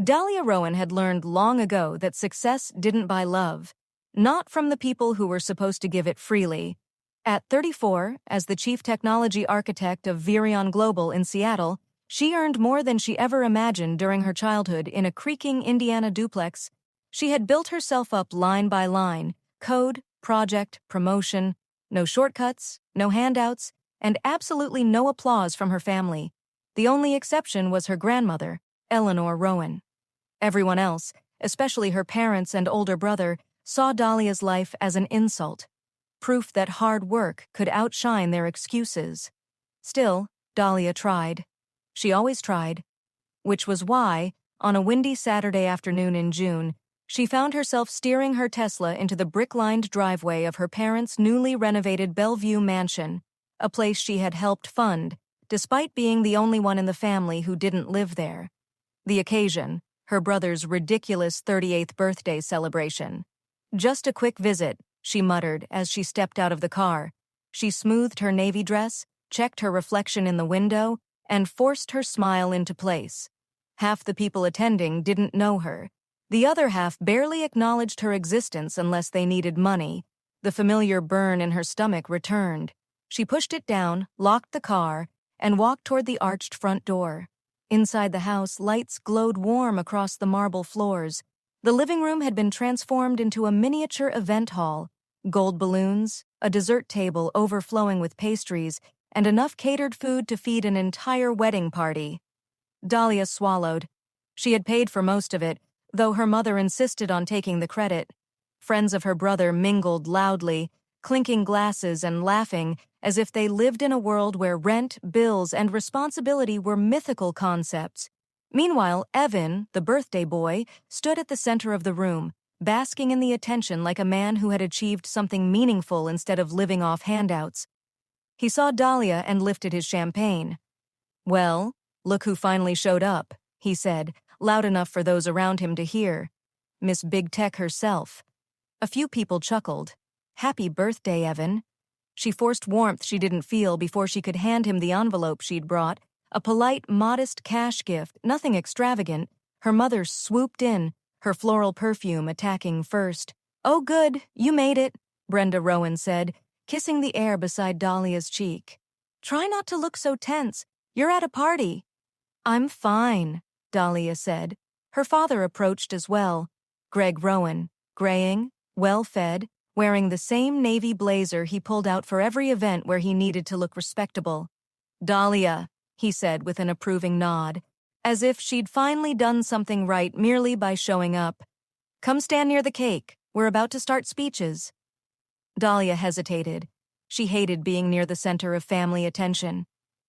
Dalia Rowan had learned long ago that success didn't buy love, not from the people who were supposed to give it freely. At 34, as the chief technology architect of Virion Global in Seattle, she earned more than she ever imagined during her childhood in a creaking Indiana duplex. She had built herself up line by line, code, project, promotion, no shortcuts, no handouts, and absolutely no applause from her family. The only exception was her grandmother, Eleanor Rowan. Everyone else, especially her parents and older brother, saw Dalia's life as an insult, proof that hard work could outshine their excuses. Still, Dalia tried. She always tried. Which was why, on a windy Saturday afternoon in June, she found herself steering her Tesla into the brick-lined driveway of her parents' newly renovated Bellevue mansion, a place she had helped fund, despite being the only one in the family who didn't live there. The occasion, her brother's ridiculous 38th birthday celebration. "Just a quick visit," she muttered as she stepped out of the car. She smoothed her navy dress, checked her reflection in the window, and forced her smile into place. Half the people attending didn't know her. The other half barely acknowledged her existence unless they needed money. The familiar burn in her stomach returned. She pushed it down, locked the car, and walked toward the arched front door. Inside the house, lights glowed warm across the marble floors. The living room had been transformed into a miniature event hall. Gold balloons, a dessert table overflowing with pastries, and enough catered food to feed an entire wedding party. Dalia swallowed. She had paid for most of it, though her mother insisted on taking the credit. Friends of her brother mingled loudly, clinking glasses and laughing as if they lived in a world where rent, bills, and responsibility were mythical concepts. Meanwhile, Evan, the birthday boy, stood at the center of the room, basking in the attention like a man who had achieved something meaningful instead of living off handouts. He saw Dalia and lifted his champagne. "Well, look who finally showed up," he said, loud enough for those around him to hear. Miss Big Tech herself. A few people chuckled. "Happy birthday, Evan." She forced warmth she didn't feel before she could hand him the envelope she'd brought, a polite, modest cash gift, nothing extravagant. Her mother swooped in, her floral perfume attacking first. "Oh good, you made it," Brenda Rowan said, kissing the air beside Dalia's cheek. "Try not to look so tense. You're at a party." "I'm fine," Dalia said. Her father approached as well. Greg Rowan, graying, well-fed, wearing the same navy blazer he pulled out for every event where he needed to look respectable. "Dalia," he said with an approving nod, as if she'd finally done something right merely by showing up. "Come stand near the cake. We're about to start speeches." Dalia hesitated. She hated being near the center of family attention.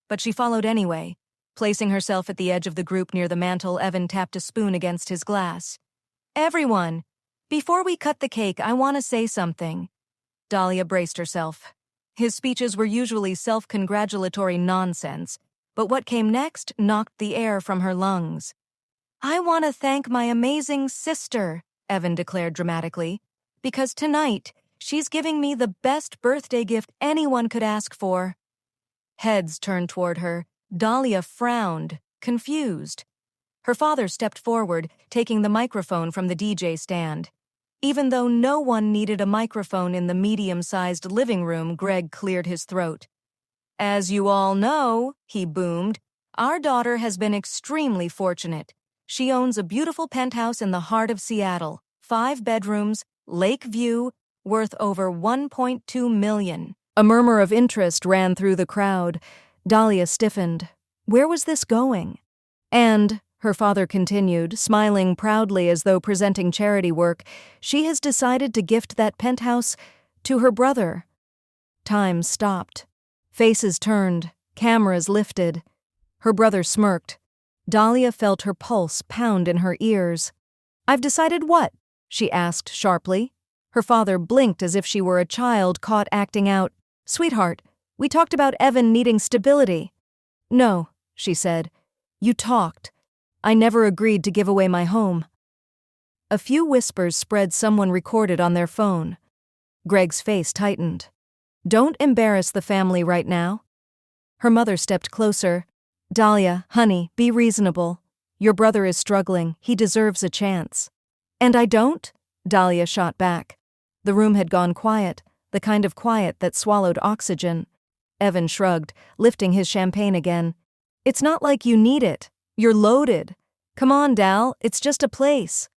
But she followed anyway. Placing herself at the edge of the group near the mantel, Evan tapped a spoon against his glass. "Everyone, before we cut the cake, I want to say something." Dalia braced herself. His speeches were usually self-congratulatory nonsense, but what came next knocked the air from her lungs. "I want to thank my amazing sister," Evan declared dramatically, "because tonight she's giving me the best birthday gift anyone could ask for." Heads turned toward her. Dalia frowned, confused. Her father stepped forward, taking the microphone from the DJ stand. Even though no one needed a microphone in the medium-sized living room, Greg cleared his throat. "As you all know," he boomed, "our daughter has been extremely fortunate. She owns a beautiful penthouse in the heart of Seattle, 5 bedrooms, lake view, worth over $1.2 million. A murmur of interest ran through the crowd. Dalia stiffened. Where was this going? "And," her father continued, smiling proudly as though presenting charity work, "she has decided to gift that penthouse to her brother." Time stopped. Faces turned, cameras lifted. Her brother smirked. Dalia felt her pulse pound in her ears. "I've decided what?" she asked sharply. Her father blinked as if she were a child caught acting out. "Sweetheart, we talked about Evan needing stability." "No," she said. "You talked. I never agreed to give away my home." A few whispers spread someone recorded on their phone. Greg's face tightened. "Don't embarrass the family right now." Her mother stepped closer. "Dalia, honey, be reasonable. Your brother is struggling. He deserves a chance. And I don't? Dalia shot back. The room had gone quiet, the kind of quiet that swallowed oxygen. Evan shrugged, lifting his champagne again. It's not like you need it. You're loaded. Come on, Dal, it's just a place.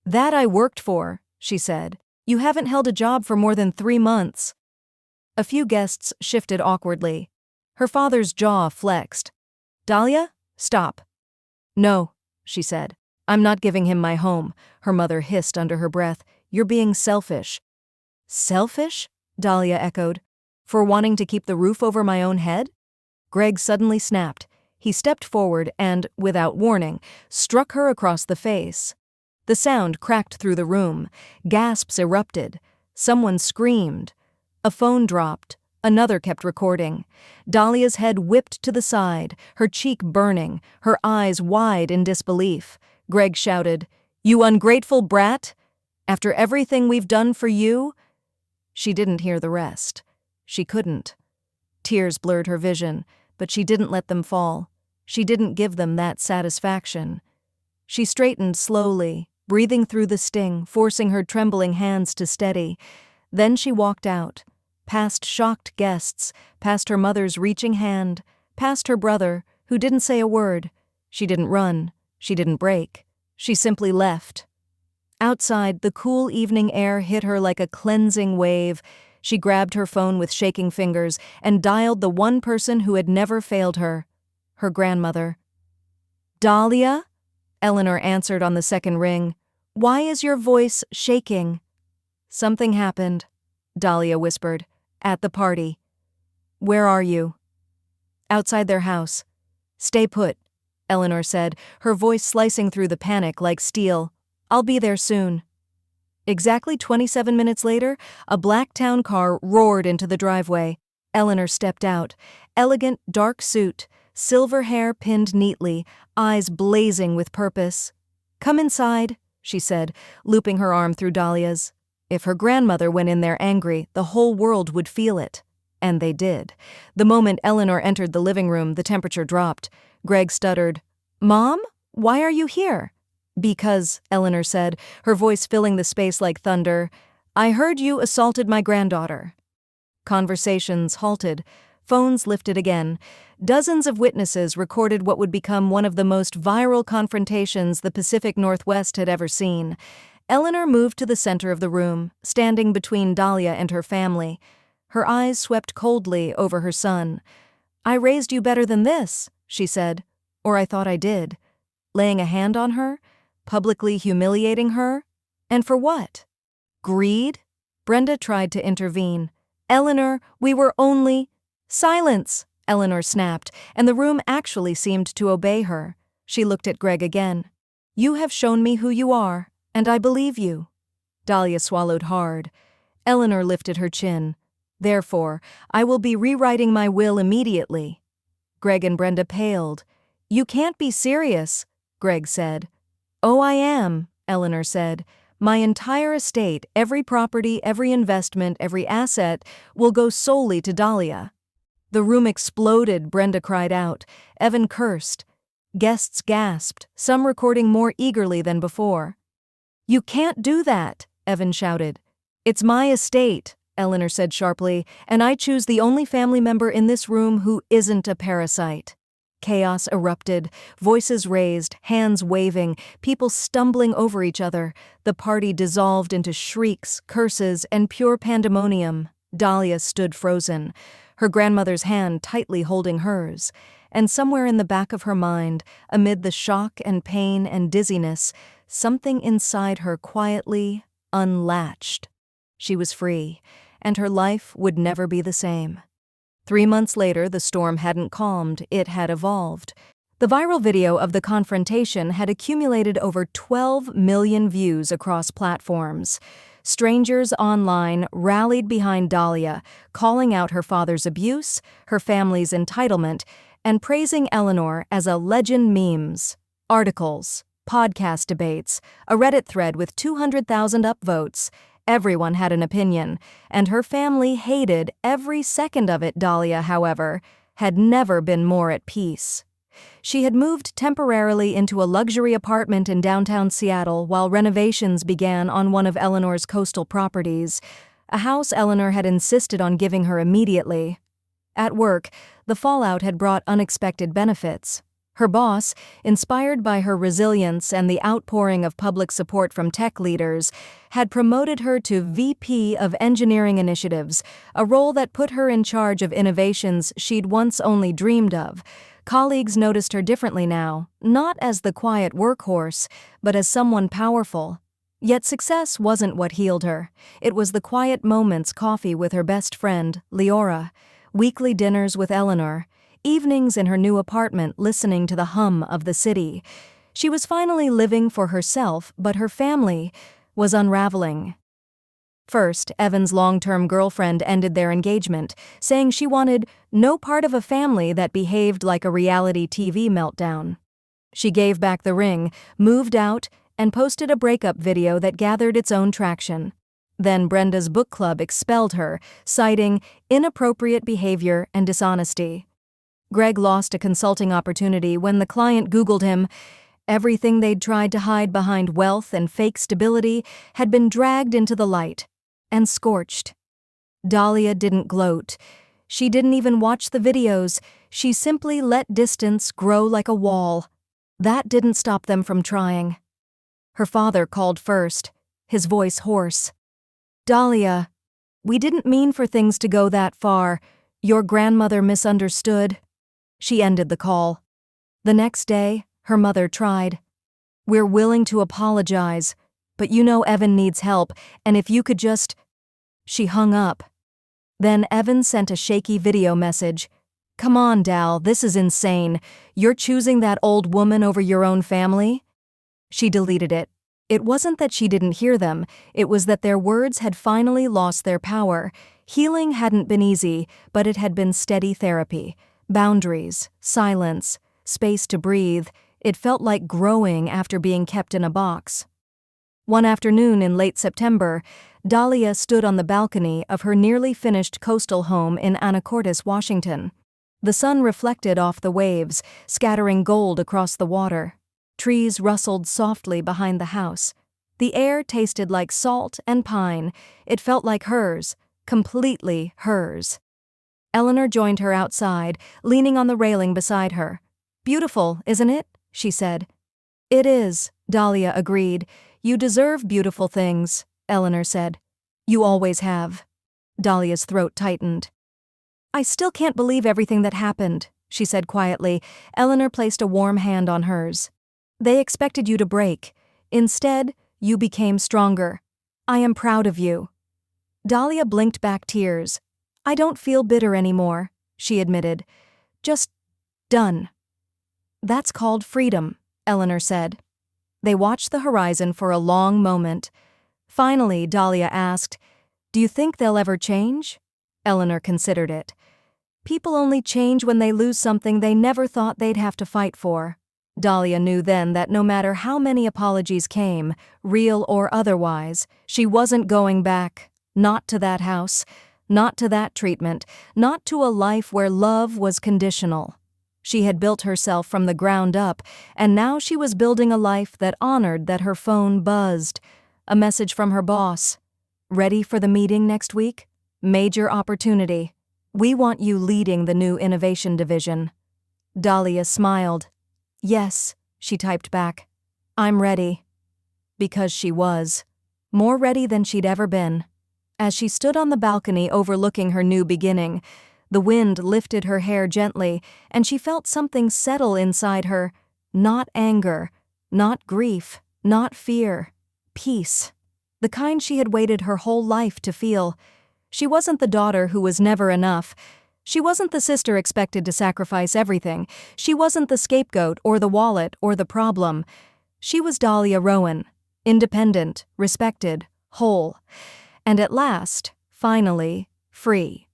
That I worked for, she said. You haven't held a job for more than 3 months. A few guests shifted awkwardly. Her father's jaw flexed. Dalia, stop. No, she said. I'm not giving him my home, her mother hissed under her breath. You're being selfish. Selfish? Dalia echoed. For wanting to keep the roof over my own head? Greg suddenly snapped. He stepped forward and, without warning, struck her across the face. The sound cracked through the room. Gasps erupted. Someone screamed. A phone dropped. Another kept recording. Dalia's head whipped to the side, her cheek burning, her eyes wide in disbelief. Greg shouted, You ungrateful brat! After everything we've done for you? She didn't hear the rest. She couldn't. Tears blurred her vision, but she didn't let them fall. She didn't give them that satisfaction. She straightened slowly, breathing through the sting, forcing her trembling hands to steady. Then she walked out, past shocked guests, past her mother's reaching hand, past her brother, who didn't say a word. She didn't run. She didn't break. She simply left. Outside, the cool evening air hit her like a cleansing wave. She grabbed her phone with shaking fingers and dialed the one person who had never failed her, her grandmother. Dalia? Eleanor answered on the second ring. Why is your voice shaking? Something happened, Dalia whispered. At the party. Where are you? Outside their house. Stay put, Eleanor said, her voice slicing through the panic like steel. I'll be there soon. Exactly 27 minutes later, a black town car roared into the driveway. Eleanor stepped out. Elegant, dark suit, silver hair pinned neatly, eyes blazing with purpose. Come inside, she said, looping her arm through Dalia's. If her grandmother went in there angry, the whole world would feel it. And they did. The moment Eleanor entered the living room, the temperature dropped. Greg stuttered, Mom? Why are you here? Because, Eleanor said, her voice filling the space like thunder, I heard you assaulted my granddaughter. Conversations halted. Phones lifted again. Dozens of witnesses recorded what would become one of the most viral confrontations the Pacific Northwest had ever seen. Eleanor moved to the center of the room, standing between Dalia and her family. Her eyes swept coldly over her son. I raised you better than this, she said. Or I thought I did. Laying a hand on her? Publicly humiliating her? And for what? Greed? Brenda tried to intervene. Eleanor, we were only— Silence, Eleanor snapped, and the room actually seemed to obey her. She looked at Greg again. You have shown me who you are, and I believe you. Dalia swallowed hard. Eleanor lifted her chin. Therefore, I will be rewriting my will immediately. Greg and Brenda paled. You can't be serious, Greg said. Oh, I am, Eleanor said. My entire estate, every property, every investment, every asset, will go solely to Dalia. The room exploded, Brenda cried out. Evan cursed. Guests gasped, some recording more eagerly than before. You can't do that, Evan shouted. It's my estate, Eleanor said sharply, and I choose the only family member in this room who isn't a parasite. Chaos erupted, voices raised, hands waving, people stumbling over each other. The party dissolved into shrieks, curses, and pure pandemonium. Dalia stood frozen, her grandmother's hand tightly holding hers, and somewhere in the back of her mind, amid the shock and pain and dizziness, something inside her quietly unlatched. She was free, and her life would never be the same. 3 months later, the storm hadn't calmed, it had evolved. The viral video of the confrontation had accumulated over 12 million views across platforms. Strangers online rallied behind Dalia, calling out her father's abuse, her family's entitlement, and praising Eleanor as a legend. Memes, articles, podcast debates, a Reddit thread with 200,000 upvotes. Everyone had an opinion, and her family hated every second of it. Dalia, however, had never been more at peace. She had moved temporarily into a luxury apartment in downtown Seattle while renovations began on one of Eleanor's coastal properties, a house Eleanor had insisted on giving her immediately. At work, the fallout had brought unexpected benefits. Her boss, inspired by her resilience and the outpouring of public support from tech leaders, had promoted her to VP of Engineering Initiatives, a role that put her in charge of innovations she'd once only dreamed of. Colleagues noticed her differently now, not as the quiet workhorse, but as someone powerful. Yet success wasn't what healed her. It was the quiet moments, coffee with her best friend, Leora, weekly dinners with Eleanor, evenings in her new apartment listening to the hum of the city. She was finally living for herself, but her family was unraveling. First, Evan's long-term girlfriend ended their engagement, saying she wanted no part of a family that behaved like a reality TV meltdown. She gave back the ring, moved out, and posted a breakup video that gathered its own traction. Then Brenda's book club expelled her, citing inappropriate behavior and dishonesty. Greg lost a consulting opportunity when the client Googled him. Everything they'd tried to hide behind wealth and fake stability had been dragged into the light and scorched. Dalia didn't gloat. She didn't even watch the videos. She simply let distance grow like a wall. That didn't stop them from trying. Her father called first, his voice hoarse. "Dalia, we didn't mean for things to go that far. Your grandmother misunderstood." She ended the call. The next day, her mother tried. "We're willing to apologize, but you know Evan needs help, and if you could just—" She hung up. Then Evan sent a shaky video message. "Come on, Dal, this is insane. You're choosing that old woman over your own family?" She deleted it. It wasn't that she didn't hear them, it was that their words had finally lost their power. Healing hadn't been easy, but it had been steady therapy. Boundaries, silence, space to breathe. It felt like growing after being kept in a box. One afternoon in late September, Dalia stood on the balcony of her nearly finished coastal home in Anacortes, Washington. The sun reflected off the waves, scattering gold across the water. Trees rustled softly behind the house. The air tasted like salt and pine. It felt like hers, completely hers. Eleanor joined her outside, leaning on the railing beside her. "Beautiful, isn't it?" she said. "It is," Dalia agreed. "You deserve beautiful things," Eleanor said. "You always have." Dalia's throat tightened. "I still can't believe everything that happened," she said quietly. Eleanor placed a warm hand on hers. "They expected you to break. Instead, you became stronger. I am proud of you." Dalia blinked back tears. "I don't feel bitter anymore," she admitted. "Just done." "That's called freedom," Eleanor said. They watched the horizon for a long moment. Finally, Dalia asked, "Do you think they'll ever change?" Eleanor considered it. "People only change when they lose something they never thought they'd have to fight for." Dalia knew then that no matter how many apologies came, real or otherwise, she wasn't going back. Not to that house, not to that treatment, not to a life where love was conditional. She had built herself from the ground up, and now she was building a life that honored that her phone buzzed. A message from her boss. "Ready for the meeting next week? Major opportunity. We want you leading the new innovation division." Dalia smiled. "Yes," she typed back. "I'm ready." Because she was. More ready than she'd ever been. As she stood on the balcony overlooking her new beginning, the wind lifted her hair gently, and she felt something settle inside her. Not anger, not grief, not fear. Peace. The kind she had waited her whole life to feel. She wasn't the daughter who was never enough. She wasn't the sister expected to sacrifice everything. She wasn't the scapegoat or the wallet or the problem. She was Dalia Rowan, independent, respected, whole, and at last, finally, free.